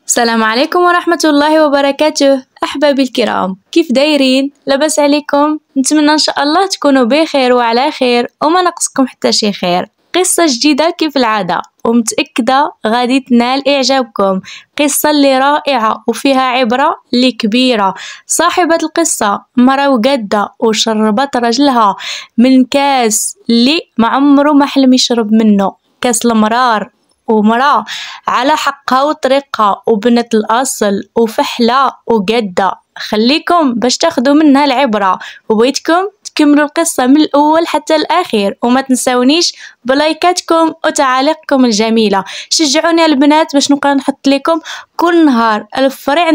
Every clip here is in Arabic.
السلام عليكم ورحمة الله وبركاته. أحبابي الكرام، كيف دايرين؟ لاباس عليكم؟ نتمنى إن شاء الله تكونوا بخير وعلى خير وما نقصكم حتى شي خير. قصة جديدة كيف العادة ومتأكدة غادي تنال إعجابكم. قصة اللي رائعة وفيها عبرة اللي كبيرة. صاحبة القصة مرة وقادة وشربت رجلها من كاس اللي ما عمره ما حلم يشرب منه، كاس المرار. ومرأة على حقها وطريقها وبنت الأصل وفحلة وقادة. خليكم باش تاخدوا منها العبرة، وبغيتكم تكملوا القصة من الأول حتى الأخير، وما تنساونيش بلايكاتكم وتعاليقكم الجميلة. شجعوني البنات باش نبقى نحط لكم كل نهار الفرع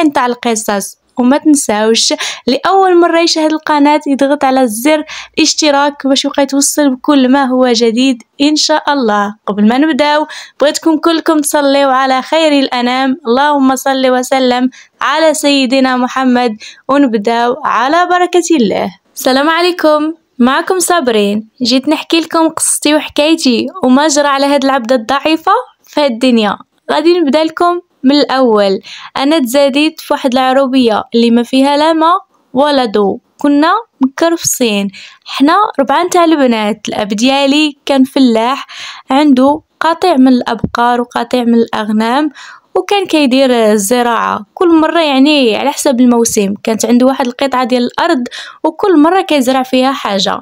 نتاع القصص. وما تنساوش لأول مرة يشاهد القناة يضغط على زر الاشتراك باش يبقى يتوصل بكل ما هو جديد إن شاء الله. قبل ما نبداو بغيتكم كلكم تصليو على خير الأنام، اللهم صل وسلم على سيدنا محمد، ونبداو على بركة الله. السلام عليكم، معكم صابرين. جيت نحكي لكم قصتي وحكايتي وما جرى على هاد العبدة الضعيفة في هاد الدنيا. غادي نبدا لكم من الاول. انا تزاديت في واحد العروبيه اللي ما فيها لا ما ولا ضو. كنا مكرفصين حنا 4 نتاع البنات. الاب ديالي كان فلاح، عنده قطيع من الابقار وقطيع من الاغنام، وكان كيدير الزراعه كل مره، يعني على حسب الموسم. كانت عنده واحد القطعه ديال الارض وكل مره كيزرع فيها حاجه.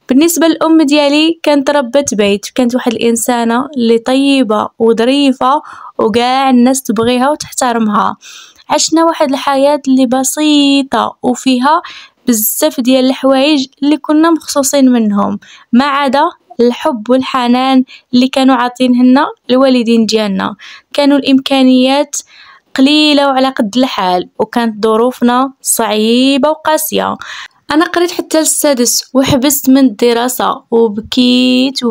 بالنسبة للأم ديالي كانت ربة بيت، كانت واحد الإنسانة اللي طيبة وظريفة وقاع الناس تبغيها وتحترمها. عشنا واحد الحياة اللي بسيطة وفيها بزاف ديال الحوايج اللي كنا مخصوصين منهم، ما عدا الحب والحنان اللي كانوا عاطينهن الوالدين ديالنا. كانوا الإمكانيات قليلة وعلى قد الحال، وكانت ظروفنا صعيبة وقاسية. انا قريت حتى السادس وحبست من الدراسة وبكيت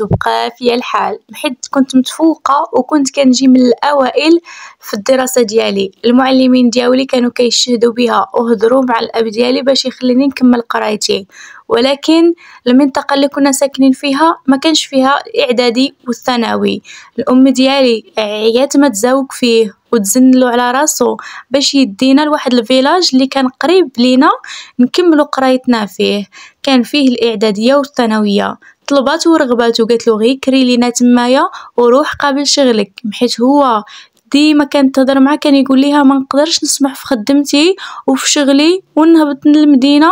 وبقى فيا الحال، حيت كنت متفوقة وكنت كنجي من الاوائل في الدراسة ديالي. المعلمين ديالي كانوا كيشهدوا بها وهضروا مع الاب ديالي باش يخليني نكمل قرايتي، ولكن المنطقة اللي كنا ساكنين فيها ما كانش فيها اعدادي والثانوي. الام ديالي عيات ما تزوق فيه وتزنلو على راسو باش يدينا لواحد الفيلاج اللي كان قريب لينا نكملوا قرايتنا فيه. كان فيه الاعداديه والثانويه. طلباتو ورغباتو، قالتلو غير كري لينا تمايا وروح قابل شغلك، حيت هو ديما كانت تهضر معاه كان يقول ليها ما نقدرش نسمح في خدمتي وفي شغلي ونهبط للمدينه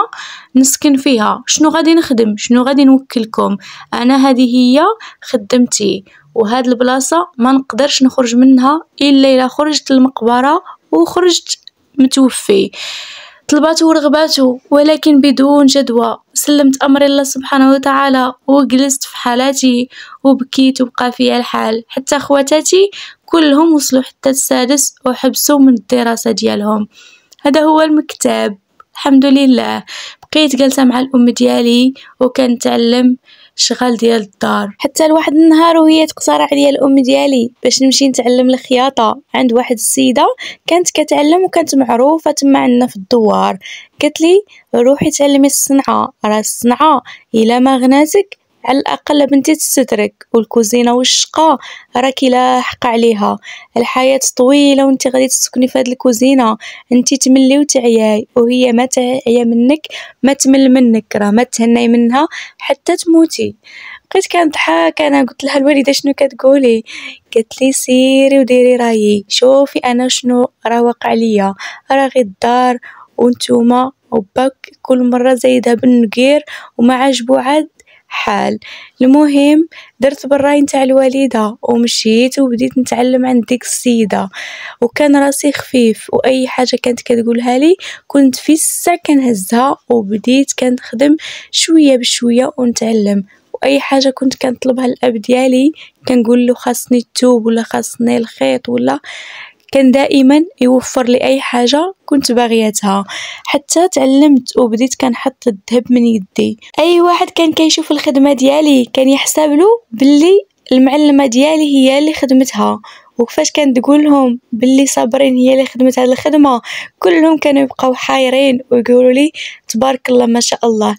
نسكن فيها. شنو غادي نخدم؟ شنو غادي نوكلكم؟ انا هذه هي خدمتي، وهاد البلاصه ما نقدرش نخرج منها الا الا خرجت للمقبره وخرجت متوفي. طلباته ورغباته ولكن بدون جدوى. سلمت امر الله سبحانه وتعالى وجلست في حالاتي وبكيت وبقى فيا الحال. حتى خواتاتي كلهم وصلوا حتى السادس وحبسوا من الدراسة ديالهم. هذا هو المكتب. الحمد لله بقيت جالسة مع الام ديالي وكنتعلم شغال ديال الدار، حتى لواحد النهار وهي تقترح عليا الام ديالي باش نمشي نتعلم الخياطه عند واحد السيده كانت كتعلم وكانت معروفه تما عندنا في الدوار. قالت لي روحي تعلمي الصنعه، راه الصنعه الا ما غناتك على الاقل بنتي تسترك، والكوزينه والشقه راكي لاحقه عليها. الحياه طويله وانت غادي تسكني في هاد الكوزينه، انت تملي وتعياي وهي ما تعيا منك ما تمل منك، راه ما تهناي منها حتى تموتي. بقيت كنضحك. انا قلت لها الوالده شنو كتقولي؟ قالت لي سيري وديري رايي، شوفي انا شنو راه واقع ليا، راه غير الدار وانتوما وباك كل مره زايدها بالنقير وما عجبو عاد حال. المهم درت بالراي نتاع الوالده ومشيت وبديت نتعلم عند ديك السيده، وكان راسي خفيف واي حاجه كانت كتقولها لي كنت في الساعه كنهزها وبديت كنخدم شويه بشويه ونتعلم. واي حاجه كنت كنطلبها الاب ديالي كنقول له خاصني الثوب ولا خاصني الخيط ولا، كان دائما يوفر لي اي حاجه كنت باغياتها. حتى تعلمت وبديت كنحط الذهب من يدي. اي واحد كان كيشوف الخدمه ديالي كان يحسب له باللي المعلمه ديالي هي اللي خدمتها، وكيفاش كانت تقولهم باللي صابرين هي اللي خدمت هذه الخدمه كلهم كانوا يبقاو حايرين ويقولوا لي تبارك الله ما شاء الله.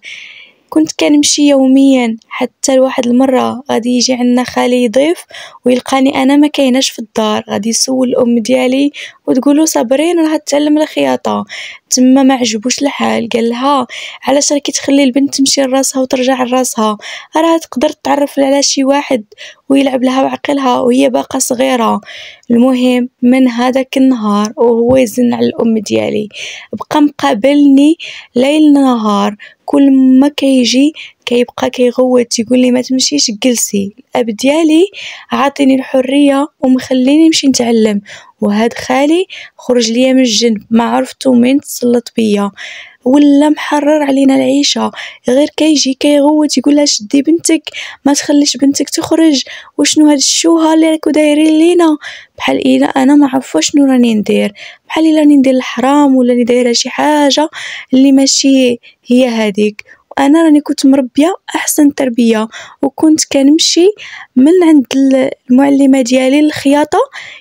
كنت كنمشي يوميا حتى لواحد المرة غادي يجي عندنا خالي ضيف ويلقاني انا ما كايناش في الدار، غادي يسول الام ديالي وتقولو صابرين راه تعلم الخياطة. تما ما عجبوش الحال، قال لها علاش راكي تخلي البنت تمشي لراسها وترجع لراسها، راه تقدر تعرف على شي واحد ويلعب لها بعقلها وهي باقا صغيرة. المهم من هذاك النهار وهو يزن على الام ديالي، بقى مقابلني ليل نهار، كل ما كيجي كيبقى كيغوت يقول لي ما تمشيش جلسي. الاب ديالي عاطيني الحريه ومخليني نمشي نتعلم، وهاد خالي خرج ليا من الجنب ما عرفتو من تسلط بيا ولا محرر علينا العيشه، غير كيجي كيغوت يقول لها شدي بنتك ما تخليش بنتك تخرج، وشنو هاد الشوهه اللي راكو دايرين لينا، بحال الا انا ما عارفه شنو راني ندير، بحال الا راني ندير الحرام ولا راني دايره شي حاجه اللي ماشي هي هذيك. وانا راني كنت مربيه احسن تربيه، وكنت كنمشي من عند المعلمه ديالي للخياطه،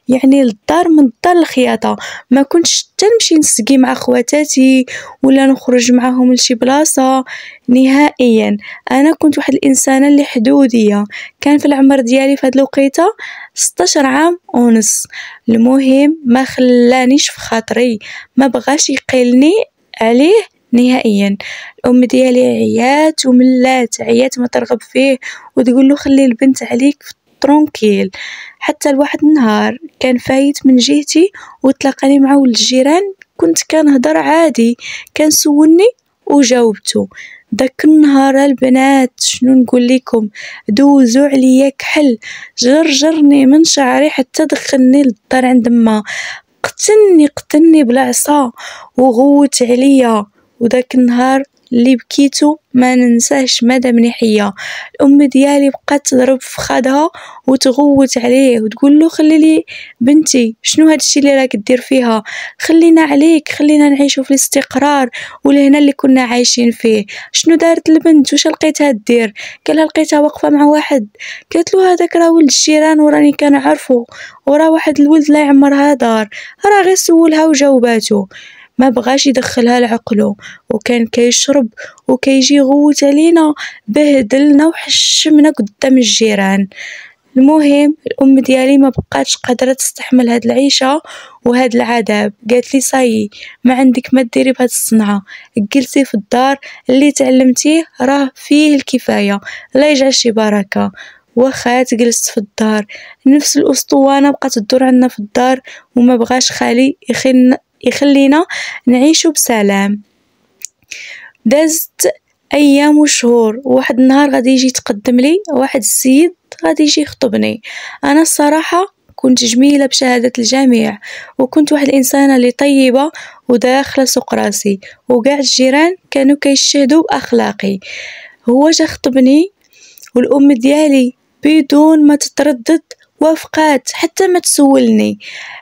يعني للدار من الدار للخياطه، ما كنتش تنمشي نسقي مع خواتاتي ولا نخرج معاهم لشي بلاصه نهائيا. انا كنت واحد الانسانه اللي حدوديه، كان في العمر ديالي في هاد الوقيته 16 عام ونص. المهم ما خلانيش في خاطري، ما بغاش يقيلني عليه نهائيا. الام ديالي عيات وملات عيات ما ترغب فيه وتقول له خلي البنت عليك في ترونكيل. حتى لواحد النهار كان فايت من جهتي وتلاقاني مع ولد الجيران، كنت كنهضر عادي كان سولني وجاوبته. داك النهار البنات شنو نقول لكم، دوزو عليا كحل، جرجرني من شعري حتى دخلني للدار عند ما قتلني بالعصا وغوت عليا. وداك النهار اللي بكيتو ما ننساهش مادام نحيه. الام ديالي بقات تضرب في خدها وتغوت عليه وتقول له خلي لي بنتي، شنو هادشي اللي راك دير فيها، خلينا عليك، خلينا نعيشوا في الاستقرار ولهنا اللي كنا عايشين فيه. شنو دارت البنت، واش لقيتها دير؟ قالها لقيتها واقفه مع واحد. قالت له هذاك راه ولد الجيران وراني كنعرفو، وراه واحد الولد لا يعمرها دار، راه غير سولها وجاوباتو. ما بغاش يدخلها لعقله وكان كيشرب وكيجي يغوت علينا، بهدلنا وحشمنا قدام الجيران. المهم الام ديالي ما بقاتش قادره تستحمل هاد العيشه وهاد العذاب، قالت لي صاي ما عندك ما ديري بهاد الصنعه، جلسي في الدار اللي تعلمتيه راه فيه الكفايه، لا يجعل شي بركه. واخا جلست في الدار، نفس الاسطوانه بقات تدور عنا في الدار وما بغاش خالي يخلينا نعيشو بسلام. دازت ايام وشهور، واحد النهار غادي يجي يتقدم لي واحد السيد غادي يجي يخطبني. انا الصراحه كنت جميله بشهاده الجميع، وكنت واحد الانسانه اللي طيبه وداخله سوق راسي، وكاع الجيران كانوا كيشهدوا باخلاقي. هو جا خطبني والام ديالي بدون ما تتردد وافقات حتى ما تسولني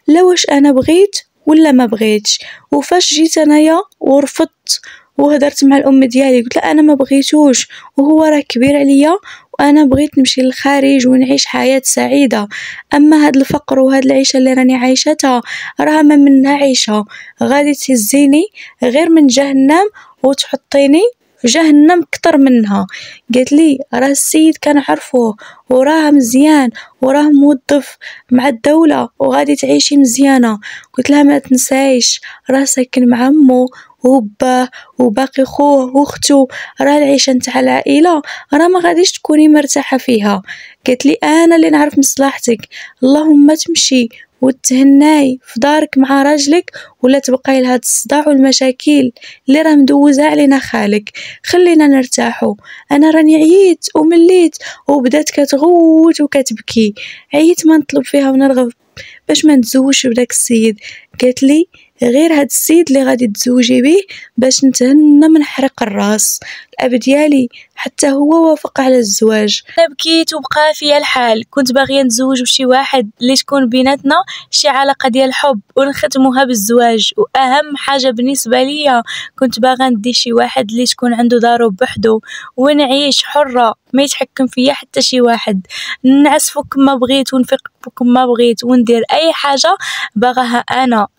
لا واش انا بغيت ولا ما بغيتش. وفاش جيت انايا ورفضت وهدرت مع الام ديالي قلت لها انا ما بغيتوش، وهو راه كبير عليا وانا بغيت نمشي للخارج ونعيش حياة سعيدة، اما هاد الفقر وهاد العيشة اللي راني عايشتها راه ما منها عيشة، غادي تهزيني غير من جهنم وتحطيني في جهنم كتر منها. قالت لي راه السيد كنعرفوه وراه مزيان وراه موظف مع الدولة وغادي تعيشي مزيانة. قلت لها ما تنسايش راه ساكن مع امه وباه وباقي خوه واختو، راه العيشه نتاع العائله راه ما غاديش تكوني مرتاحه فيها. قالت لي انا اللي نعرف مصلحتك، اللهم تمشي وتهناي في دارك مع راجلك ولا تبقاي لهاد الصداع والمشاكل اللي راه مدوزه علينا خالك، خلينا نرتاحوا. انا راني عييت ومليت. وبدات كتغوت وكتبكي، عييت ما نطلب فيها ونرغب باش ما نتزوجش بداك السيد. قالت لي غير هاد السيد اللي غادي تزوجي بيه باش نتهنى من حرق الراس. الاب ديالي حتى هو وافق على الزواج. انا بكيت وبقى فيا الحال، كنت باغيه نتزوج بشي واحد اللي تكون بيناتنا شي علاقه ديال الحب ونختموها بالزواج، واهم حاجه بالنسبه ليا كنت باغا ندي شي واحد اللي تكون عنده دارو بوحدو ونعيش حره ما يتحكم فيا حتى شي واحد، نعس كما بغيت ونفيق كما بغيت وندير اي حاجه باغاها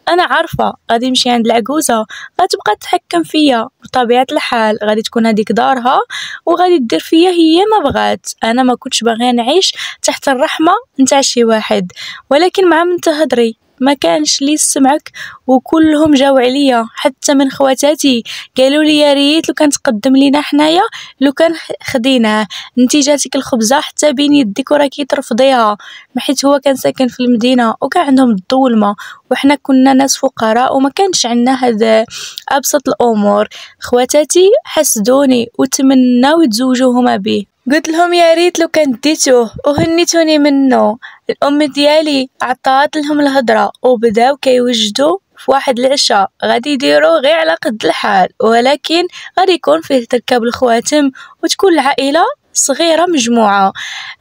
انا عارفه غادي نمشي عند العجوزه غتبقى تتحكم فيا بطبيعه الحال، غادي تكون هذيك دارها وغادي دير فيا هي ما بغات. انا ما كنتش باغيه نعيش تحت الرحمه نتاع شي واحد، ولكن مع من تهضري ما كانش لي سمعك وكلهم جاو عليا، حتى من خواتاتي قالوا لي يا ريت لو كان تقدم لينا حنايا لو كان خديناه، انتي جاتك الخبزه حتى بين يديك وراكي ترفضيها، حيت هو كان ساكن في المدينه وكان عندهم الظلمه وحنا كنا ناس فقراء وما كانش عندنا هذا ابسط الامور. خواتاتي حسدوني وتمناو يتزوجوا هما بيه، قلت لهم يا ريت لو كان ديتوه وهنيتوني منه. الام ديالي عطات لهم الهضره وبداو كيوجدوا في واحد العشاء غادي يديروا غير على قد الحال، ولكن غادي يكون فيه تركب الخواتم وتكون العائله صغيره مجموعه.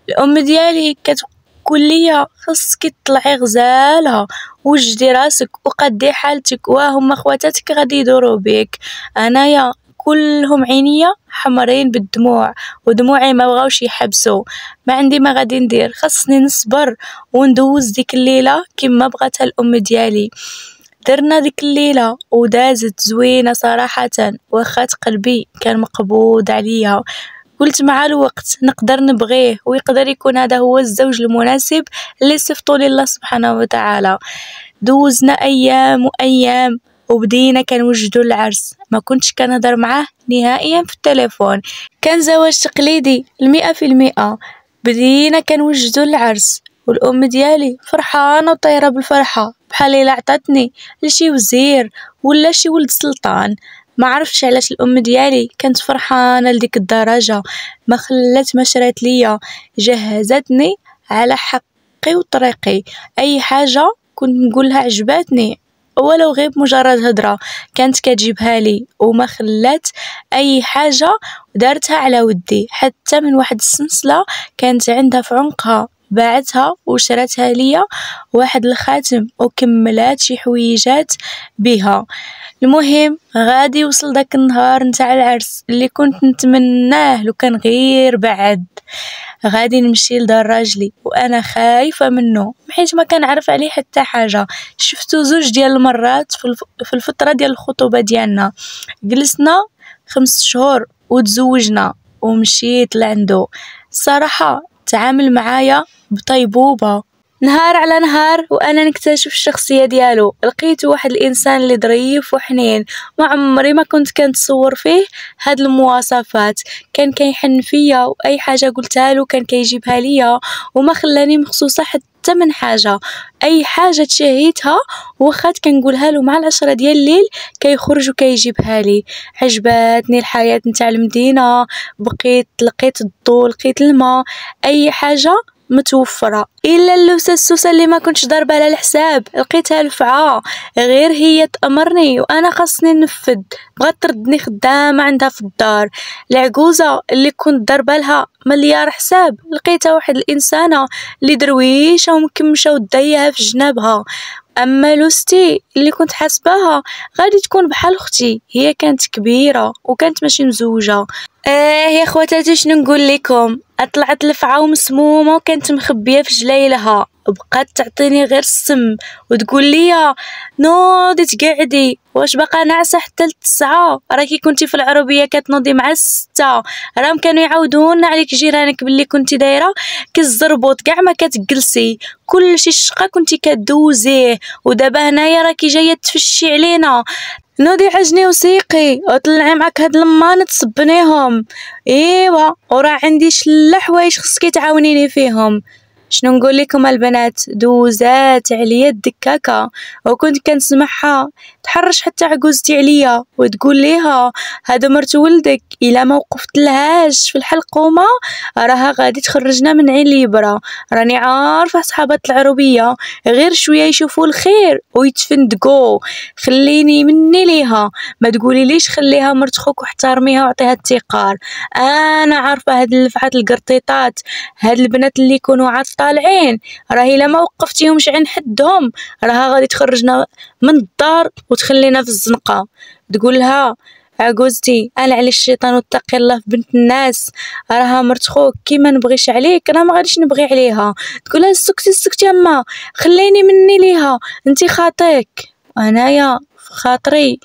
الام ديالي كتقول لي خاصك تطلعي غزاله وجدي راسك وقدي حالتك وهما خواتاتك غادي يدوروا بك. انايا كلهم عينيا حمرين بالدموع ودموعي ما بغاوش يحبسوا، ما عندي ما غادي ندير، خاصني نصبر وندوز ديك الليله كما بغاتها الام ديالي. درنا ديك الليله ودازت زوينه صراحه، واخات قلبي كان مقبوض عليا، قلت مع الوقت نقدر نبغيه ويقدر يكون هذا هو الزوج المناسب اللي صفته لله سبحانه وتعالى. دوزنا ايام وايام وبدينا كنوجدوا العرس، ما كنتش كنهضر معاه نهائيا في التليفون، كان زواج تقليدي 100%. بدينا كنوجدوا العرس والام ديالي فرحانه وطايره بالفرحه بحال الا عطاتني لشي وزير ولا شي ولد سلطان. ما عرفتش علاش الام ديالي كانت فرحانه لديك الدرجه، ما خلات ما شرات ليا، جهزتني على حقي وطريقي، اي حاجه كنت نقولها عجباتني ولو غير مجرد هضره كانت كتجيبها لي، وما خلات اي حاجه دارتها على ودي، حتى من واحد السنسله كانت عندها في عنقها باعتها وشراتها ليا واحد الخاتم وكملات شي حويجات بها. المهم غادي وصل داك النهار نتاع العرس اللي كنت نتمناه لو كان غير بعد. غادي نمشي لدار راجلي وانا خايفه منه حيت ما كنعرف عليه حتى حاجه، شفتو زوج ديال المرات في الفتره ديال الخطوبه ديالنا، جلسنا 5 شهور وتزوجنا ومشيت لعندو. الصراحه تعامل معايا بطيبوبه، نهار على نهار وانا نكتشف الشخصيه ديالو، لقيته واحد الانسان اللي ظريف وحنين، ما عمري ما كنت كنتصور فيه هاد المواصفات، كان كيحن فيا واي حاجه قلتها له كان كيجيبها ليا وما خلاني مخصوصه حتى من حاجه، اي حاجه تشهيتها وخات كنقولها له مع 10 ديال الليل كيخرج وكيجيبها لي. عجباتني الحياه نتاع المدينه، لقيت الضوء لقيت الماء، اي حاجه متوفره الا اللوسه السوسه اللي ما كنتش ضاربه على الحساب لقيتها لفعه، غير هي تأمرني وانا خاصني ننفذ. بغات تردني خدامه عندها في الدار، العجوزه اللي كنت ضاربه لها مليار حساب لقيتها واحد الانسانه اللي درويشه ومكمشه ودايها في جنابها. اما لوستي اللي كنت حاسباها غادي تكون بحال اختي، هي كانت كبيره وكانت ماشي مزوجه. يا خواتاتي شنو نقول لكم، طلعت لفعه ومسمومه وكانت مخبيه في جليلها، بقات تعطيني غير السم وتقول لي نوضي تقعدي، واش باقا ناعسه حتى ل9؟ راكي كنتي في العربيه كتنوضي مع 6، راهم كانوا يعاودونا عليك جيرانك باللي كنتي دايره كالزربوط كاع ما كتجلسي، كلشي الشقه كنتي كدوزيه، ودابا هنايا راكي جايه تفشي علينا. نوضي عجني وسيقي وطلعي معاك هاد الماء تصبنيهم، ايوا وراه عندي شله حوايج خصك تعاونيني فيهم. شنو نقول لكم البنات، دوزات عليا الدكاكة وكنت كنسمعها تحرش حتى عجوزتي عليا وتقول ليها هذا مرت ولدك الا ما وقفت لهاش في الحلقومه راها غادي تخرجنا من عين اليبرة. راني عارفه صحابات العروبيه غير شويه يشوفوا الخير ويتفندقوا. خليني مني ليها، ما تقولي ليش خليها مرت خوك واحترميها وعطيها التقار. انا عارفه هاد اللفعات القرطيطات، هاد البنات اللي يكونوا عاد طالعين راهي الا ما وقفتيهمش عند حدهم راها غادي تخرجنا من الدار وتخلينا في الزنقه. تقول لها عجوزتي انا على الشيطان واتقي الله في بنت الناس، راها مرت خوك كي ما نبغيش عليك انا ما غاديش نبغي عليها. تقولها سكتي اما خليني مني ليها انتي خاطيك. انايا في خاطري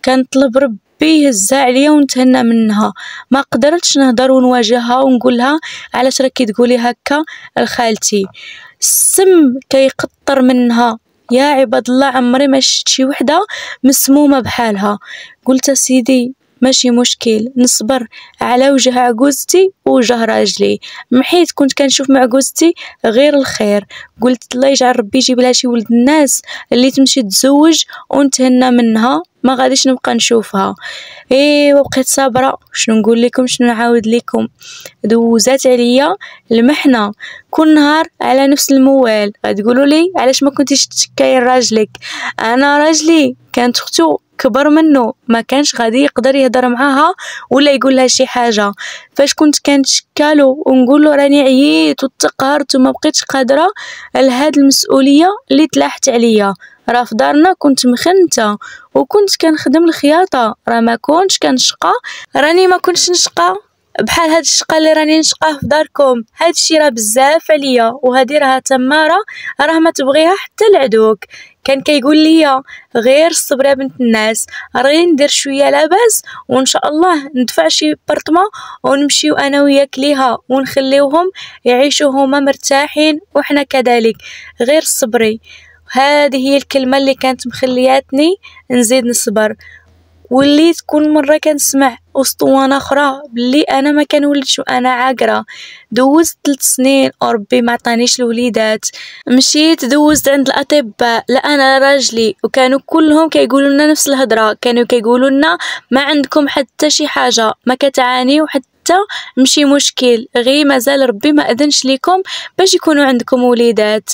كنطلب ربي يهزها عليا ونتهنى منها، ما قدرتش نهضر ونواجهها ونقولها علاش راكي تقولي هكا لخالتي. السم كيقطر منها يا عباد الله، عمري ما شفت شي وحده مسمومه بحالها. قلت سيدي ماشي مشكل نصبر على وجه عجوزتي ووجه راجلي، محيت كنت كنشوف مع عجوزتي غير الخير. قلت الله يجعل ربي يجيب لها شي ولد الناس اللي تمشي تزوج ونتهنى منها، ما غاديش نبقى نشوفها. وبقيت صابره. شنو نقول لكم شنو نعاود لكم، دوزات عليا المحنه كل نهار على نفس الموال. غتقولوا لي علاش ما كنتيش تشكاي لراجلك؟ انا راجلي كانت اختو كبر منه ما كانش غادي يقدر يهضر معاها ولا يقول لها شي حاجه. فاش كنت كنتشكالو ونقول له راني عييت وتقهرت وما بقيتش قادره لهاد المسؤوليه اللي تلاحت عليا. راه في دارنا كنت مخنته وكنت كنخدم الخياطه، راه ما كنتش كنشقى، راني ما كنتش نشقى بحال هاد الشقه اللي راني نشقاه في داركم. هاد الشي راه بزاف عليا وهادي راها تماره راه ما تبغيها حتى العدوك. كان كيقول لي غير الصبر يا بنت الناس، غير ندير شويه لاباس وان شاء الله ندفع شي بارطمه ونمشيو انا وياك ليها ونخليوهم يعيشوا هما مرتاحين وحنا كذلك. غير صبري. هذه هي الكلمه اللي كانت مخلياتني نزيد نصبر. وليت كل مره كنسمع اسطوانه اخرى بلي انا ما كنولدش وانا عاقره. دوزت 3 سنين وربي ما عطانيش الوليدات، مشيت دوزت عند الاطباء لا انا راجلي وكانوا كلهم كيقولوا لنا نفس الهضره، كانوا كيقولوا لنا ما عندكم حتى شي حاجه، ما كتعانيو حتى مشي مشكل، غير مازال ربي ما اذنش ليكم باش يكونوا عندكم وليدات.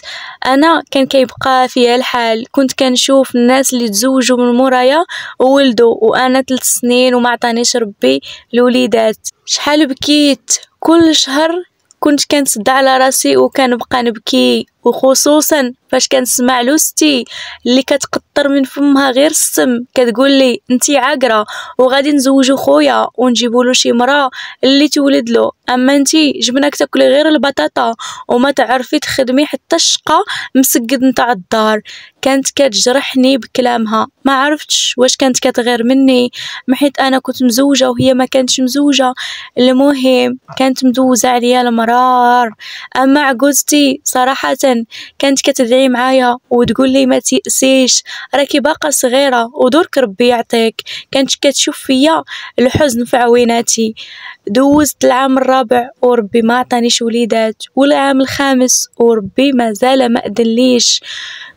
انا كان كيبقى فيا الحال، كنت كنشوف الناس اللي تزوجوا من مورايا وولدوا وانا 3 سنين وما عطانيش ربي الوليدات. شحال بكيت كل شهر، كنت كنصدع على راسي وكنبقى نبكي، وخصوصا فاش كنسمع لوستي اللي كتقطر من فمها غير السم كتقول لي انتي عاقره وغادي نزوجو خويا ونجيبوا له شي مرا اللي تولد له، اما انتي جبناك تاكلي غير البطاطا وما تعرفي تخدمي حتى الشقه مسقد نتاع الدار. كانت كتجرحني بكلامها، ما عرفتش واش كانت كتغير مني محيت انا كنت مزوجه وهي ما كانتش مزوجه. المهم كانت مدوزه عليا المرار. اما عجوزتي صراحه كانت كتدعي معايا وتقول لي ما تيأسيش راكي باقا صغيره ودرك ربي يعطيك. كانت كتشوف فيا الحزن في عويناتي. دوزت العام الرابع وربي ما عطانيش وليدات، والعام الخامس وربي مازال ما اذنليش.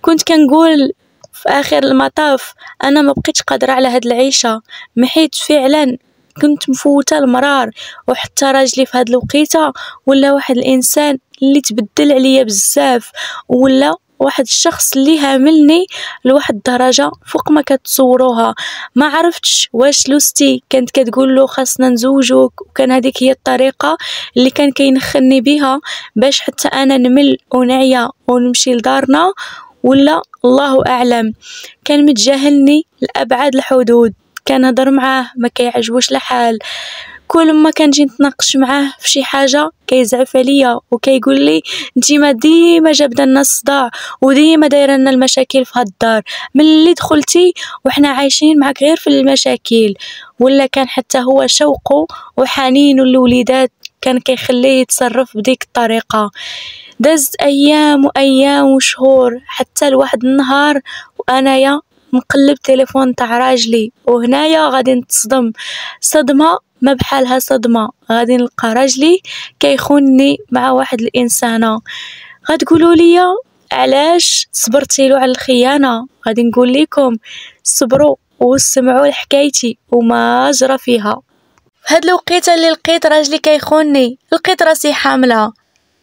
كنت كنقول في اخر المطاف انا ما بقيتش قادره على هاد العيشه، محيت فعلا كنت مفوته المرار. وحتى راجلي في هاد الوقيته ولا واحد الانسان اللي تبدل عليا بزاف، ولا واحد الشخص اللي هاملني لواحد الدرجه فوق ما كتصوروها. ما عرفتش واش لوستي كانت كتقول له خاصنا نزوجوك وكان هذيك هي الطريقه اللي كان كينخني بها باش حتى انا نمل ونعيا ونمشي لدارنا، ولا الله اعلم. كان متجاهلني لابعد الحدود، كان هضر معاه ما كيعجبوش الحال، كل ما كنجي نتناقش معاه في شي حاجه كيزعف عليا وكيقول لي نتيما ديما جابده لنا الصداع وديما دايره لنا المشاكل في هاد الدار، ملي دخلتي وحنا عايشين معاك غير في المشاكل. ولا كان حتى هو شوقه وحنينه للوليدات كان كيخليه يتصرف بديك الطريقه. دازت ايام وايام وشهور حتى لواحد النهار وانايا نقلب تليفون تاع راجلي وهنايا غادي نتصدم صدمه ما بحالها صدمة، غادي نلقى راجلي كيخونني مع واحد الانسانة. غتقولوا لي علاش صبرتي له على الخيانة؟ غادي نقول لكم صبروا وسمعوا لحكايتي وما جرى فيها. هاد الوقيته اللي لقيت راجلي كيخونني لقيت راسي حاملة.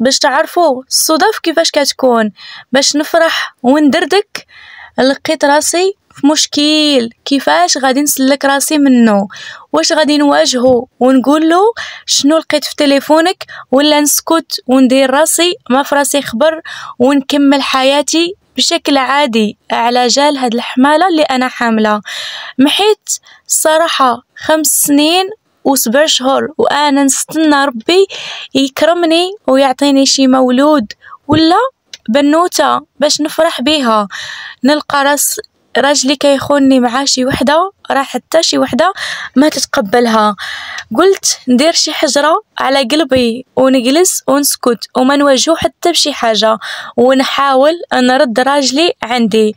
باش تعرفوا الصدف كيفاش كتكون، باش نفرح وندردك لقيت راسي في مشكل. كيفاش غادي نسلك راسي منه؟ واش غادي نواجهه ونقول له شنو لقيت في تليفونك، ولا نسكت وندير راسي ما في راسي خبر ونكمل حياتي بشكل عادي على جال هاد الحمالة اللي انا حاملة؟ محيت الصراحة 5 سنين و7 شهور وانا نستنى ربي يكرمني ويعطيني شي مولود ولا بنوتة باش نفرح بيها. نلقى راجلي كيخونني مع شي وحده، راه حتى شي وحده ما تتقبلها. قلت ندير شي حجرة على قلبي ونجلس ونسكت وما نواجهو حتى بشي حاجة ونحاول نرد راجلي عندي.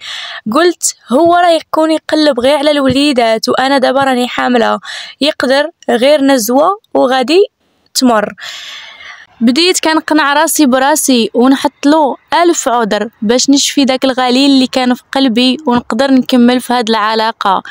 قلت هو راه يكون يقلب غير على الوليدات وانا دابا راني حاملة، يقدر غير نزوة وغادي تمر. بديت كنقنع راسي براسي ونحطلو 1000 عذر باش نشفي داك الغليل اللي كان في قلبي ونقدر نكمل في هاد العلاقة.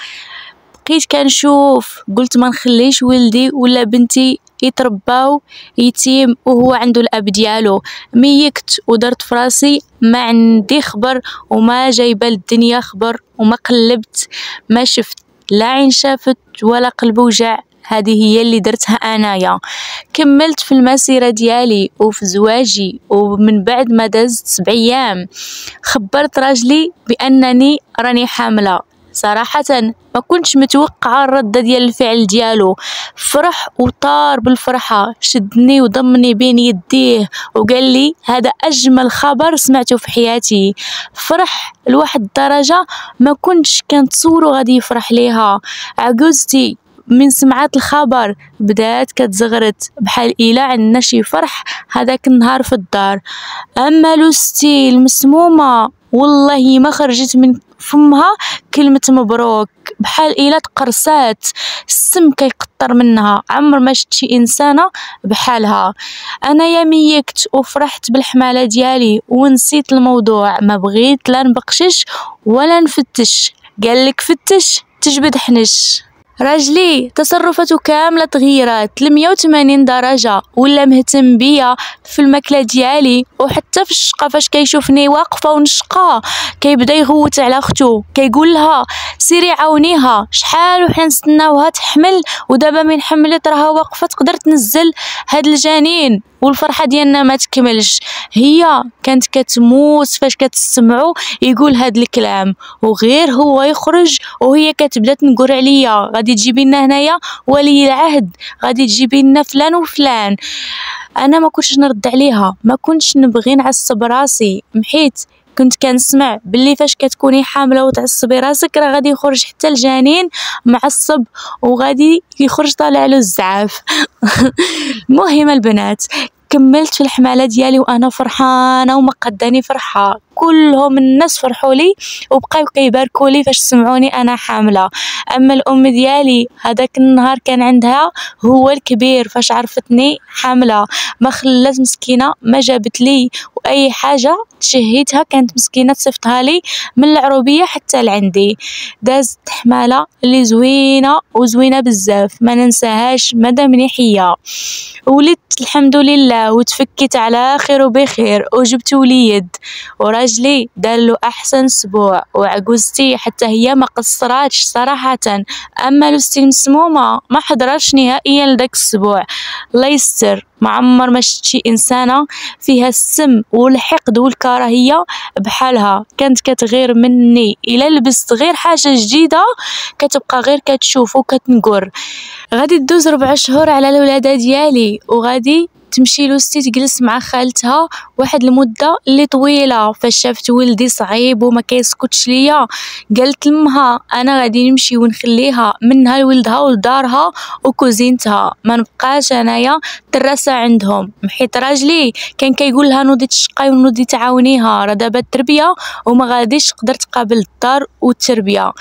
بقيت كنشوف، قلت ما نخليش ولدي ولا بنتي يترباو يتيم وهو عنده الاب ديالو. ميكت ودرت فراسي ما عندي خبر وما جايبه للدنيا خبر وما قلبت ما شفت لا عين شافت ولا قلب وجع. هذه هي اللي درتها انايا. كملت في المسيرة ديالي وفي زواجي، ومن بعد ما دازت 7 ايام خبرت راجلي بانني راني حاملة. صراحة ما كنتش متوقعة الردة ديال الفعل ديالو. فرح وطار بالفرحة، شدني وضمني بين يديه وقال لي هذا اجمل خبر سمعته في حياتي. فرح لواحد الدرجة ما كنتش كنتصورو غادي يفرح ليها. عجوزتي من سمعات الخبر بدات كتزغرت بحال إلا عندنا شي فرح هذاك النهار في الدار. اما لوستي المسمومة والله ما خرجت من فمها كلمة مبروك، بحال إلا تقرصات السم كيقطر منها. عمر ما شفت شي انسانة بحالها. انا يا ميكت وفرحت بالحمالة ديالي ونسيت الموضوع. ما بغيت لا نبقشش ولا نفتش. قالك فتش تجبد حنش. راجلي تصرفاته كامله تغيرات ل 180 درجه، ولا مهتم بيا في الماكله ديالي وحتى في الشقه. فاش كيشوفني واقفه ونشقى كيبدا يغوت على اختو، كيقول لها سيري عاونيها، شحال وحنا نستناوها تحمل ودابا من حملت راها واقفه تقدر تنزل هاد الجنين والفرحه ديالنا ما تكملش. هي كانت كتموت فاش كتسمعو يقول هاد الكلام، وغير هو يخرج وهي كتبدا تنقر عليا غادي تجيبي لنا هنايا ولي العهد، غادي تجيبي لنا فلان وفلان. انا ما كنتش نرد عليها، ما كنتش نبغي نعصب راسي، محيت كنت كنسمع باللي فاش كتكوني حامله وتعصبي راسك راه غادي يخرج حتى الجنين معصب وغادي يخرج طالع له الزعاف. المهم البنات كملت في الحمالة ديالي وانا فرحانه وما قداني فرحه. كلهم الناس فرحوا لي وبقاو كيباركوا لي فاش سمعوني انا حامله. اما الام ديالي هذاك النهار كان عندها هو الكبير فاش عرفتني حامله. ما خلات مسكينه ما جابت لي واي حاجه تشهيتها، كانت مسكينه تصيفطها لي من العروبيه حتى لعندي. دازت حماله اللي زوينه وزوينه بزاف ما ننساهاش مادام نحيه. ولدت الحمد لله وتفكيت على خير وبخير وجبت وليد، وراجلي دارلو احسن اسبوع، وعجوزتي حتى هي ما قصراتش صراحه. اما لوستي المسمومه ما حضرتش نهائيا لداك الاسبوع. الله يستر، ما عمر ما شفت شي انسانه فيها السم والحقد والكراهيه بحالها. كانت كتغير مني الا لبست غير حاجه جديده كتبقى غير كتشوف وكتنقر. غادي تدوز 4 شهور على الولاده ديالي وغادي تمشي لوستي تجلس مع خالتها واحد المده اللي طويله. فاش شافت ولدي صعيب وما كيسكتش ليا قالت لمها انا غادي نمشي ونخليها منها لولدها ولدارها وكوزينتها، ما نبقاش انايا تراسة عندهم. حيت راجلي كان كيقول لها نوضي تشقاي ونوضي تعاونيها، راه دابا التربيه وما غاديش تقدر تقابل الدار والتربيه.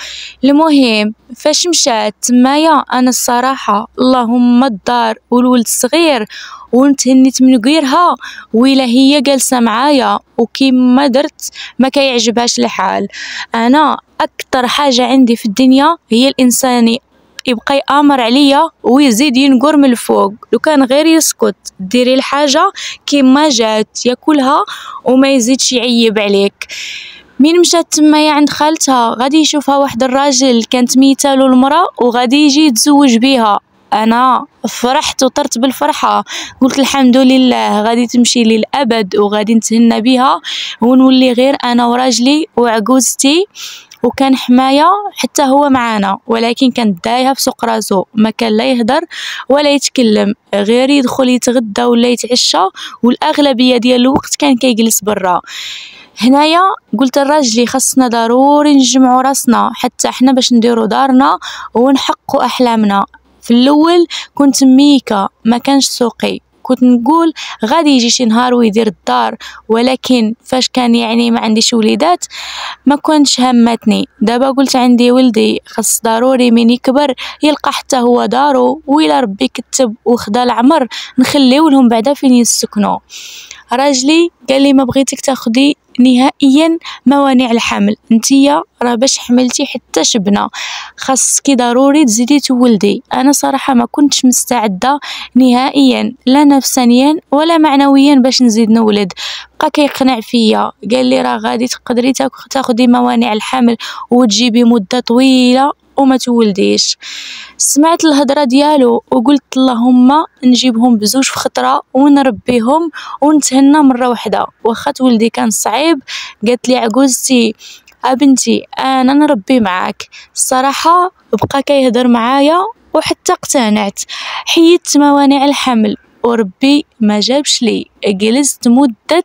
المهم فاش مشات تمايا انا الصراحه اللهم الدار والولد الصغير ونتهنيت من غيرها، ويلا هي جالسه معايا وكيما درت ما كيعجبهاش الحال. انا اكثر حاجه عندي في الدنيا هي الانسان يبقى يامر عليا ويزيد ينقر من الفوق. لو كان غير يسكت ديري الحاجه كيما جات ياكلها وما يزيدش يعيب عليك. من مشات تمايا عند خالتها غادي يشوفها واحد الراجل كانت ميته له المراه وغادي يجي يتزوج بها. انا فرحت وطرت بالفرحه، قلت الحمد لله غادي تمشي للابد وغادي نتهنى بها ونولي غير انا وراجلي وعجوزتي. وكان حمايه حتى هو معانا، ولكن كان دايها في سوق راسو، ما كان لا يهدر ولا يتكلم، غير يدخل يتغدى ولا يتعشى، والاغلبيه ديال الوقت كان كيجلس برا. هنايا قلت لراجلي خاصنا ضروري نجمعوا راسنا حتى حنا باش نديروا دارنا ونحققوا احلامنا. في الاول كنت ميكا ما كانش سوقي، كنت نقول غادي يجي شي نهار ويدير الدار، ولكن فاش كان يعني ما عنديش وليدات ما كنتش همتني. دابا قلت عندي ولدي خاص ضروري من يكبر يلقى حتى هو دارو، وإلا ربي كتب وخدا العمر نخليو لهم بعدا فين يسكنوا. راجلي قال لي ما بغيتك تاخدي نهائيا موانع الحمل، نتيا راه باش حملتي حتى شبنه خاصك ضروري تزيدي تولدي. انا صراحه ما كنتش مستعده نهائيا لا نفسانيا ولا معنويا باش نزيد نولد. بقى كيقنع فيا قال لي راه غادي تقدري تاخدي موانع الحمل وتجيبي مده طويله وما تولديش. سمعت الهضره ديالو وقلت اللهم نجيبهم بزوج في خطره ونربيهم ونتهنى مره واحده. واخا ولدي كان صعيب قالت لي عجوزتي بنتي انا نربي معاك. الصراحه بقى كيهضر معايا وحتى اقتنعت. حيدت موانع الحمل وربي ما جابش لي، جلست مده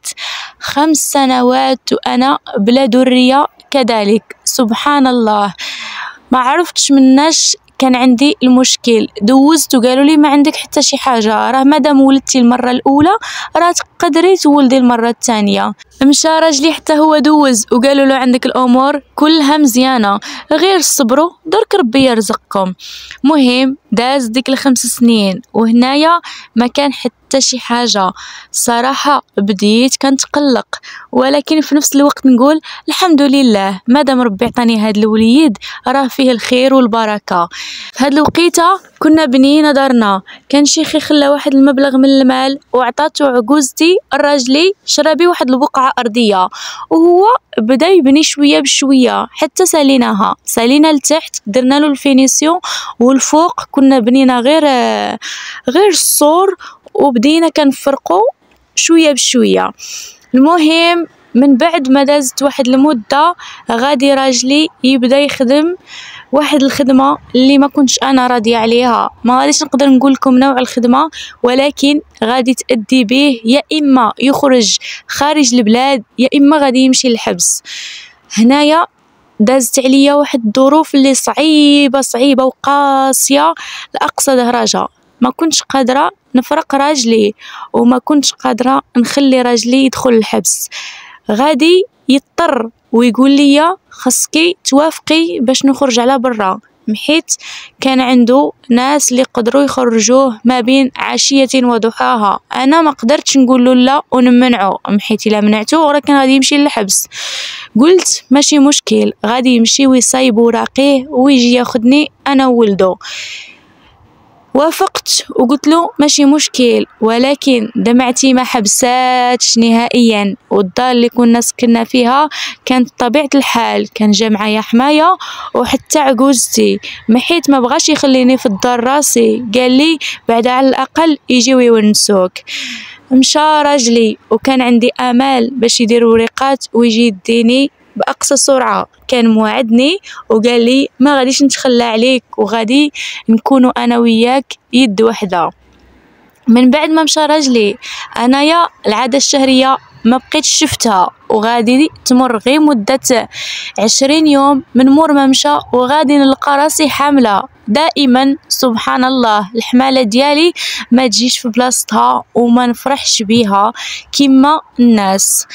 5 سنوات وانا بلا ذريه كذلك. سبحان الله ما عرفتش مناش كان عندي المشكل. دوزت وقالوا لي ما عندك حتى شي حاجه، راه مادام ولدتي المره الاولى راه تقدري تولدي المره الثانيه. مشى راجلي حتى هو دوز وقالوا له عندك الامور كلها مزيانه غير صبروا درك ربي يرزقكم. مهم داز ديك ال5 سنين وهنايا ما كان حتى شي حاجه. صراحه بديت كنتقلق، ولكن في نفس الوقت نقول الحمد لله مادام ربي عطاني هاد الوليد راه فيه الخير والبركه. في هاد الوقيته كنا بنينا دارنا، كان شيخي خلى واحد المبلغ من المال وعطاتو عجوزتي. الراجلي شرى بيه واحد البقعه ارضيه وهو بدا يبني شويه بشويه حتى سالينا لتحت، درنا له الفينيسيون، والفوق كنا بنينا غير السور وبدينا كنفرقو شويه بشويه. المهم من بعد ما دازت واحد المده غادي راجلي يبدا يخدم واحد الخدمه اللي ما كنتش انا راضيه عليها. ما غاديش نقدر نقول لكم نوع الخدمه، ولكن غادي تأدي به يا اما يخرج خارج البلاد يا اما غادي يمشي للحبس. هنايا دازت عليا واحد الظروف اللي صعيبه وقاسيه لاقصى درجه. ما كنتش قادره نفرق راجلي وما كنتش قادره نخلي راجلي يدخل الحبس. غادي يضطر ويقول لي خاصكي توافقي باش نخرج على برا، حيت كان عنده ناس اللي قدروا يخرجوه ما بين عشية وضحاها. انا ما قدرتش نقول له لا ونمنعه، حيت الا منعته راه كان غادي يمشي للحبس. قلت ماشي مشكل غادي يمشي ويصايب وراقيه ويجي ياخدني انا وولده. وافقت وقلت له ماشي مشكل، ولكن دمعتي ما حبساتش نهائيا. والدار اللي كنا سكننا فيها كانت طبيعة الحال كان جا معايا حماية وحتى عجوزتي، محيت ما بغاش يخليني في الدار راسي، قال لي بعد على الاقل يجيو يونسوك. مشى راجلي وكان عندي امال باش يدير وريقات ويجي يديني باقصى سرعه. كان موعدني وقال لي ما غاديش نتخلى عليك وغادي نكونوا انا وياك يد وحده. من بعد ما مشى راجلي انايا العادة الشهرية ما بقيتش شفتها، وغادي تمر غير مدة 20 يوم من مور ما مشى، وغادي نلقى راسي حاملة. دائما سبحان الله الحمالة ديالي ما تجيش في بلاصتها وما نفرحش بيها كما الناس.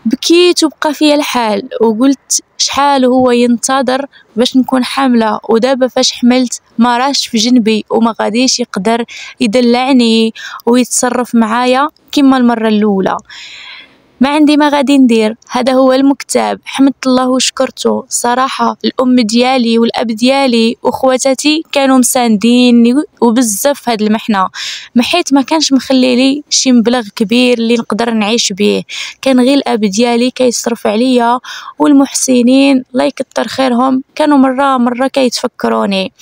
بكيت وبقى فيا الحال وقلت شحال هو ينتظر باش نكون حاملة، ودابا فاش حملت ما راش في جنبي وما غاديش يقدر يدلعني ويتصرف معايا كما المرة الاولى. ما عندي ما غادي ندير، هذا هو المكتاب. حمدت الله وشكرته صراحة. الام ديالي والاب ديالي واخواتاتي كانوا مسانديني وبزاف في هاد المحنة، حيت ما كانش مخلي لي شي مبلغ كبير اللي نقدر نعيش بيه. كان غير الاب ديالي كيصرف عليا، والمحسنين الله يكتر خيرهم كانوا مرة كيتفكروني.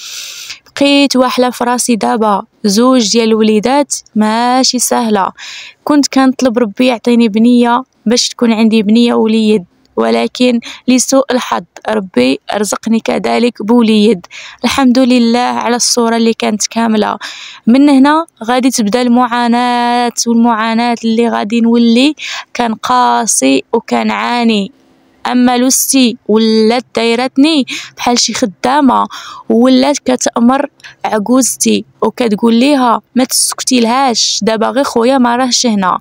بقيت واحلة في راسي دابا، زوج ديال الوليدات ماشي سهلة. كنت كنطلب ربي يعطيني بنية باش تكون عندي بنية وليد، ولكن لسوء الحظ ربي رزقني كذلك بوليد. الحمد لله على الصورة اللي كانت كاملة. من هنا غادي تبدا المعاناة، والمعاناة اللي غادي نولي كان قاسي وكان عاني. اما لوستي ولات دايرتني بحال شي خدامه، ولات كتأمر عجوزتي وكتقول ليها ما تسكتي لهاش، دابا غير خويا ما راهش هنا.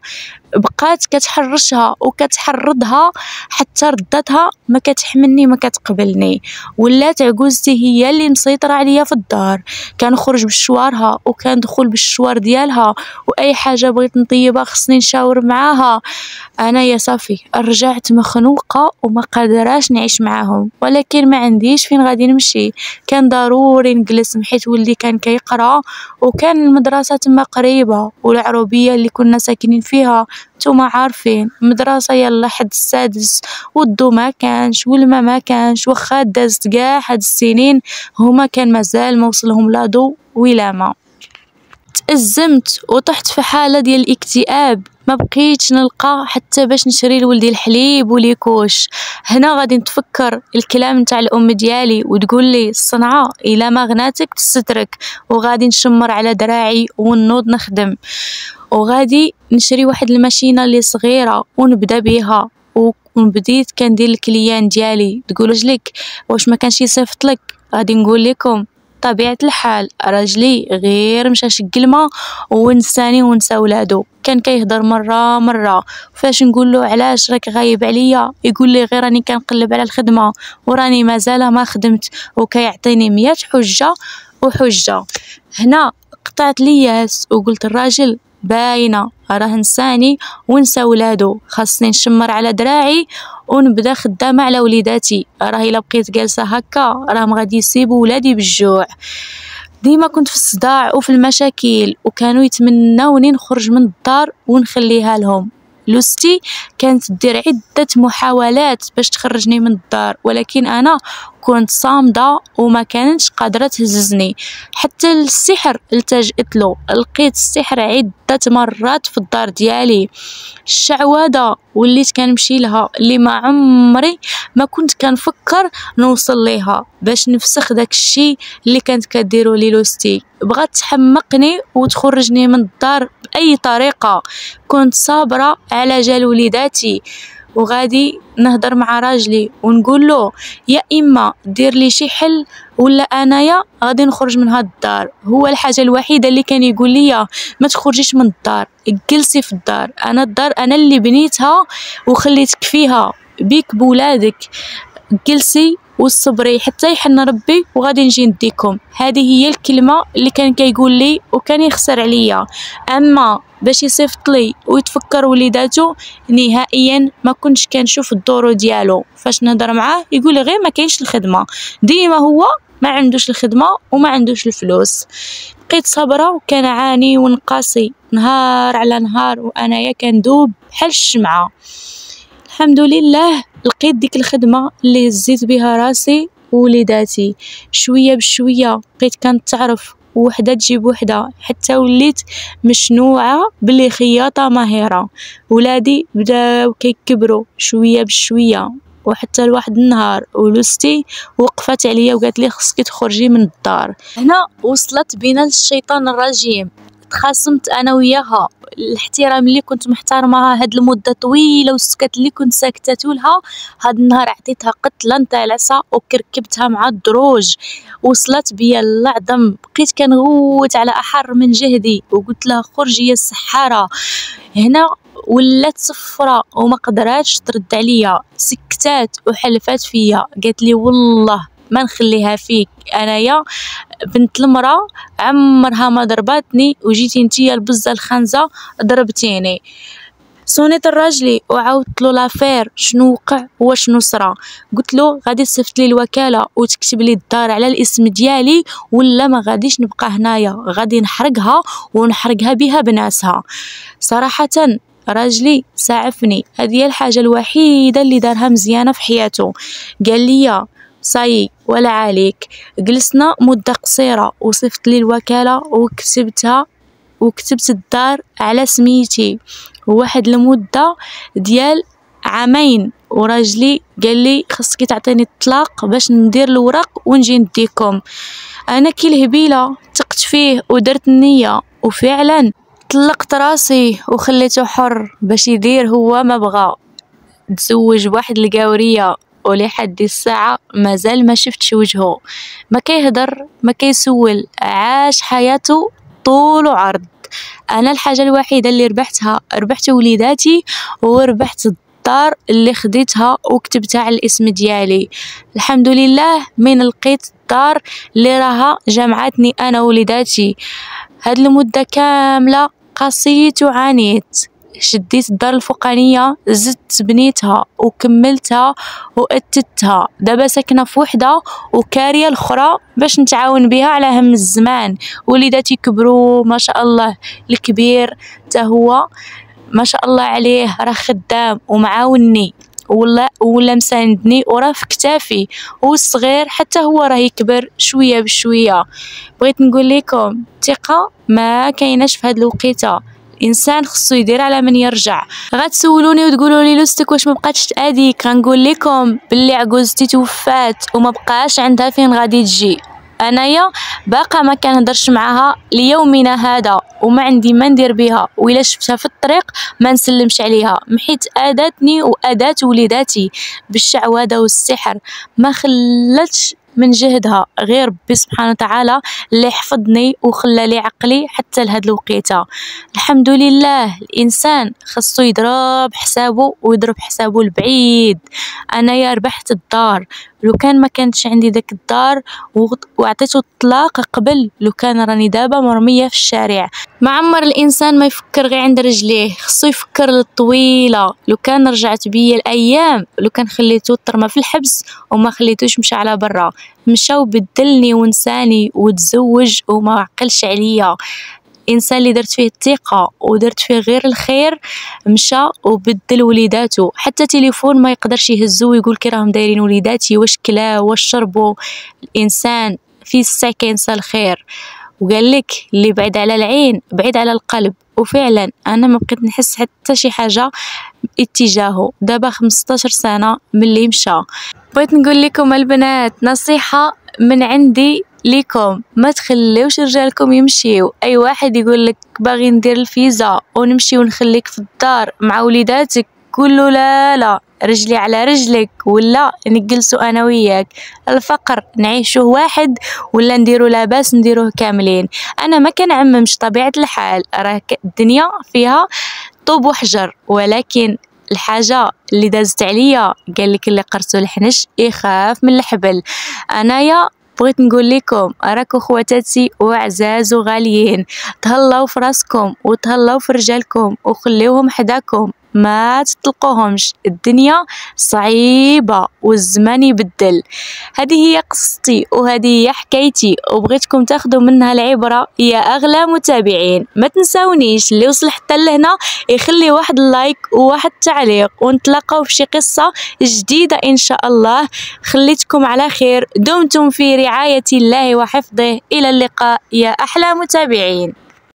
بقات كتحرشها وكتحرضها حتى ردتها ما كتحملني ما كتقبلني. ولات عجوزتي هي اللي مسيطره عليا في الدار، كنخرج بشوارها وكندخل بالشوار ديالها، واي حاجه بغيت نطيبها خصني نشاور معاها. انا يا صافي رجعت مخنوقه وما قادراش نعيش معاهم، ولكن ما عنديش فين غادي نمشي. كان ضروري نجلس حيت ولدي كان كيقرا، وكان المدرسه تما قريبه، والعروبيه اللي كنا ساكنين فيها نتوما عارفين مدرسه يلا حد السادس، والضو ما كانش والما ما كانش، واخا دازت كاع هاد السنين هما كان مازال ما وصلهم لا ضو ولا ما. تأزمت وطحت في حالة ديال الاكتئاب، ما بقيتش نلقى حتى باش نشري لولدي الحليب وليكوش. هنا غادي نتفكر الكلام نتاع الام ديالي وتقول لي الصنعه الا ما غناتك تسترك، وغادي نشمر على دراعي ونوض نخدم، وغادي نشري واحد الماشينه اللي صغيره ونبدا بها. وبديت كندير الكليان ديالي. تقول رجلك واش ما كانش يصيفط لك؟ غادي نقول لكم طبيعة الحال راجلي غير مشى شق الماء ونساني ونسى ولادو. كان كيهضر مرة فاش نقول له علاش راك غايب عليا يقول لي غير راني كنقلب على الخدمة وراني مازال ما خدمت، وكيعطيني 100 حجة وحجة. هنا قطعت لياس وقلت الراجل باينه راه نساني ونسى ولادو، خاصني نشمر على دراعي ونبدا خدامه على وليداتي. راه الا بقيت جالسه هكا راهم غادي يسيبوا ولادي بالجوع. ديما كنت في الصداع وفي المشاكل، وكانوا يتمنوني نخرج من الدار ونخليها لهم. لوستي كانت دير عدة محاولات باش تخرجني من الدار، ولكن انا كنت صامدة وما كانتش قادرة تهززني. حتى السحر التجأت له، لقيت السحر عدة مرات في الدار ديالي. الشعوذة وليت كنمشي لها اللي ما عمري ما كنت كنفكر نوصل ليها باش نفسخ داك الشيء اللي كانت كديرو لي لوستي. بغات تحمقني وتخرجني من الدار بأي طريقة. كنت صابرة على جال وليداتي، وغادي نهضر مع راجلي ونقول له يا اما دير لي شي حل ولا انايا غادي نخرج من هاد الدار. هو الحاجه الوحيده اللي كان يقول لي ما تخرجيش من الدار، جلسي في الدار، انا الدار انا اللي بنيتها وخليتك فيها بيك بولادك، جلسي والصبري حتى يحن ربي وغادي نجي نديكم. هذه هي الكلمه اللي كان كيقول لي وكان يخسر عليا. اما باش يصيفط لي ويتفكر وليداتو نهائيا ما كنتش كنشوف الدور ديالو. فاش نهضر معاه يقول لي غير ما كاينش الخدمه، ديما هو ما عندوش الخدمه وما عندوش الفلوس. بقيت صابره وكان عاني ونقاسي نهار على نهار، وانايا كندوب بحال الشمعه. الحمد لله لقيت ديك الخدمه اللي هزيت بها راسي ووليداتي شويه بشويه. بقيت كنتعرف وحده تجيب وحده حتى وليت مشنوعه بلي خياطه ماهره. ولادي بداو كيكبروا شويه بشويه، وحتى لواحد النهار ولوستي وقفت عليا وقالت لي خصك تخرجي من الدار. هنا وصلت بينا للشيطان الرجيم. تخاصمت انا وياها. الاحترام اللي كنت محترماها هاد المده طويله والسكت اللي كنت ساكته لها، هاد النهار عطيتها قتله نتاع العصا وكركبتها مع الدروج. وصلت بيا للعظم، بقيت كنغوت على احر من جهدي وقلت لها خرجي يا السحاره. هنا ولات صفرة وما قدراتش ترد عليا، سكتات وحلفات فيا، قالت لي والله ما نخليها فيك، انايا بنت المرا عمرها ما ضرباتني وجيتي نتيا البزه الخنزه ضربتيني. صونيت الراجلي وعاودت له لافير شنو وقع وشنو صرا. قلت له غادي تصيفط لي الوكاله وتكتب لي الدار على الاسم ديالي ولا ما غاديش نبقى هنايا، غادي نحرقها ونحرقها بها بناسها. صراحه راجلي ساعفني، هذه هي الحاجه الوحيده اللي دارها مزيانه في حياته. قال لي صاي ولا عليك. جلسنا مده قصيره وصيفط لي الوكاله وكتبت الدار على سميتي واحد المده ديال عامين. وراجلي قال لي خصك تعطيني الطلاق باش ندير الوراق ونجي نديكم. انا كي الهبيله ثقت فيه ودرت النيه، وفعلا طلقت راسي وخليته حر باش يدير هو ما بغى. تزوج بواحد القاوريه ولحد الساعه مازال ما شفتش وجهه، ما كيهضر ما كيسول، عاش حياته طول وعرض. انا الحاجه الوحيده اللي ربحت وليداتي وربحت الدار اللي خديتها وكتبتها على الاسم ديالي. الحمد لله من لقيت الدار اللي راها جمعتني انا ووليداتي. هاد المده كامله قصيت وعانيت، شديت الدار الفوقانيه زدت بنيتها وكملتها وأتتها. دابا ساكنه في وحده وكاريه الاخرى باش نتعاون بها على هم الزمان. وليداتي كبروا ما شاء الله، الكبير حتى هو ما شاء الله عليه راه خدام ومعاونني ولا مساندني وراه في كتافي، والصغير حتى هو راه يكبر شويه بشويه. بغيت نقول لكم الثقه ما كايناش في هاد الوقيته، الانسان خصو يدير على من يرجع. غتسولوني وتقولوا لي لوستك واش ما بقاتش تاديك، غنقول لكم باللي عجوزتي توفات وما بقاش عندها فين غادي تجي. انايا باقا ما كنهضرش معاها ليومنا هذا وما عندي ما ندير بها، وإلا شفتها في الطريق ما نسلمش عليها، محيت اذاتني واذات وليداتي بالشعوذه والسحر. ما خلتش من جهدها غير ربي سبحانه وتعالى اللي حفظني وخلى لي عقلي حتى لهاد الوقيته. الحمد لله. الانسان خصو يضرب حسابه ويضرب حسابه البعيد. انايا ربحت الدار، لو كان ما كانتش عندي داك الدار وعطيته الطلاق قبل، لو كان راني دابا مرميه في الشارع. ما عمر الانسان ما يفكر غير عند رجليه، خصو يفكر للطويله. لو كان رجعت بيا الايام، لو كان خليته ترمى في الحبس وما خليتوش مشى على برا، مشى وبدلني ونساني وتزوج وما عقلش عليا. الانسان اللي درت فيه الثقه ودرت فيه غير الخير مشى وبدل وليداتو، حتى تليفون ما يقدرش يهزو ويقول كي راهم دايرين وليداتي، واش كلاو واش شربوا. الانسان في الساعه كينسى الخير. وقال لك اللي بعيد على العين بعيد على القلب، وفعلا انا ما بقيت نحس حتى شي حاجه اتجاهه. دابا 15 سنه ملي مشى. بغيت نقول لكم البنات نصيحه من عندي ليكم، ما تخليوش رجالكم يمشيو. اي واحد يقول لك باغي ندير الفيزا ونمشي ونخليك في الدار مع وليداتك، قولوا لا لا، رجلي على رجلك ولا نجلسوا انا وياك. الفقر نعيشوه واحد ولا نديرو لاباس نديروه كاملين. انا ما كنعممش، طبيعه الحال راه الدنيا فيها طوب وحجر، ولكن الحاجه اللي دازت عليا قال لك اللي قرصو الحنش يخاف من الحبل. انايا بغيت نقول لكم راكو خواتاتي وعزاز وغاليين، تهلاو في راسكم وتهلاو في رجالكم وخليوهم حداكم، ما تطلقوهمش. الدنيا صعيبة والزمان يبدل. هذه هي قصتي وهذه هي حكايتي، وبغيتكم تاخذوا منها العبرة يا أغلى متابعين. ما تنساونيش اللي وصل حتى لهنا يخلي واحد اللايك وواحد التعليق، ونتلاقاو في شي قصة جديدة إن شاء الله. خليتكم على خير، دمتم في رعاية الله وحفظه. إلى اللقاء يا أحلى متابعين.